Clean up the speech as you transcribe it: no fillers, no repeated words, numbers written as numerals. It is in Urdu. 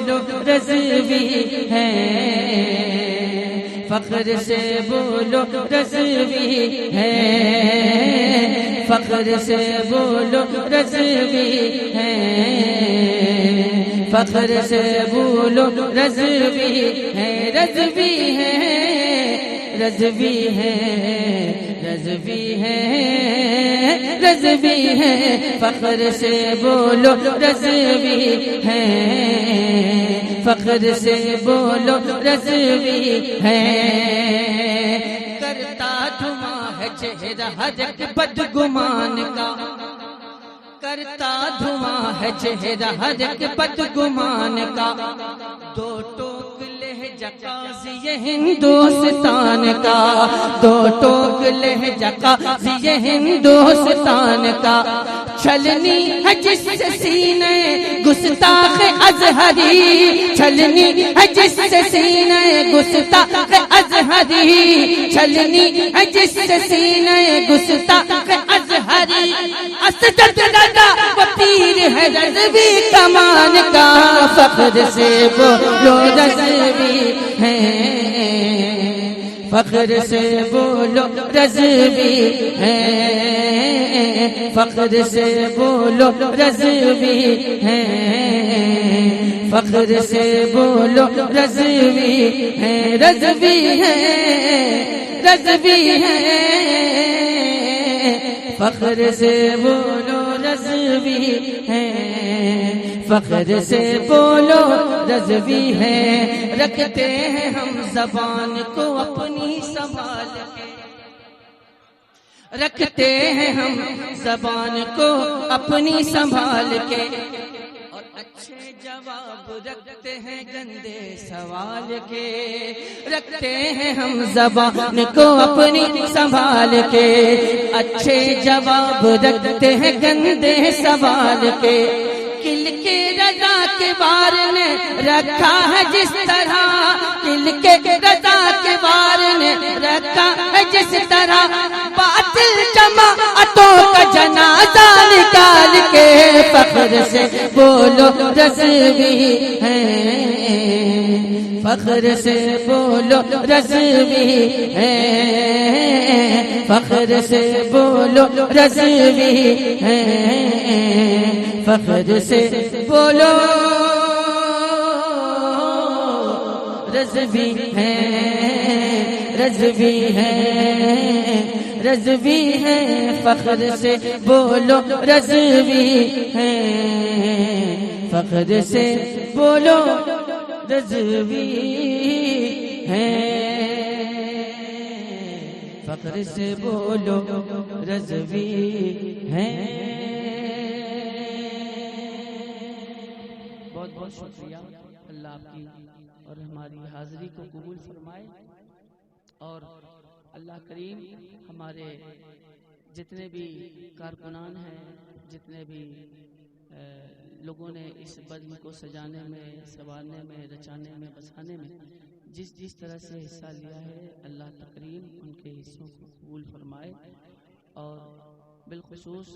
بولو رضوی ہے، فخر سے بولو رضوی ہے، فخر سے بولو رضوی ہے، فخر سے بولو رضوی ہے، رضوی ہے، رضوی ہے، رضوی ہے، رضوی ہے، فخر سے بولو رضوی ہے، فخر سے بولو رضوی ہے، کرتا دھواں ہے چہرہ ہر ایک بدگمان کا، کرتا دھواں ہے چہرہ ہر ایک بدگمان کا، دو ٹوک لہجہ قاضی ہندوستان کا، دو ٹوک لہجہ قاضی ہندوستان کا، چھلنی ہے جس سے سینے گستاخ ازہری، چھلنی ہے جس سے سینے گستاخ ازہری، چھلنی ہے جس سے سینے گستاخ ازہری، اسجد رضا وہ تیر ہے رضوی کمان کا، فخر سے بولو رضوی ہے، فخر سے بولو رضوی ہے، فخر سے بولو رضوی ہے، فخر سے بولو رضوی ہے، رضوی ہے، رضوی ہے، فخر سے بولو رضوی ہے، فخر سے بولو رضوی ہے، رکھتے ہیں ہم زبان کو اپنی سنبھال کے، رکھتے ہیں ہم زبان کو اپنی سنبھال کے، اور اچھے جواب رکھتے ہیں گندے سوال کے، رکھتے ہیں ہم زبان کو اپنی سنبھال کے، اچھے جواب رکھتے ہیں گندے سوال کے، کل کے رضا کے بار نے رکھا ہے جس طرح، کل کے رضا کے بار نے رکھا ہے جس طرح، باطل جماعتوں کا جنازہ نکال کے، فخر سے بولو رضوی ہے، فخر سے بولو رضوی ہے، فخر سے بولو رضوی ہے، فخر سے بولو رضوی ہے، رضوی ہے، رضوی ہے، فخر سے بولو رضوی ہے، فخر سے بولو رضوی ہے، فخر سے بولو رضوی ہے۔ بہت بہت شکریہ، اللہ آپ کی اور ہماری حاضری کو قبول فرمائے، اور اللہ کریم ہمارے جتنے بھی کارکنان ہیں، جتنے بھی لوگوں نے اس بزم کو سجانے میں، سنوارنے میں، رچانے میں، بسانے میں جس طرح سے حصہ لیا ہے، اللہ کریم ان کے حصوں کو قبول فرمائے، اور بالخصوص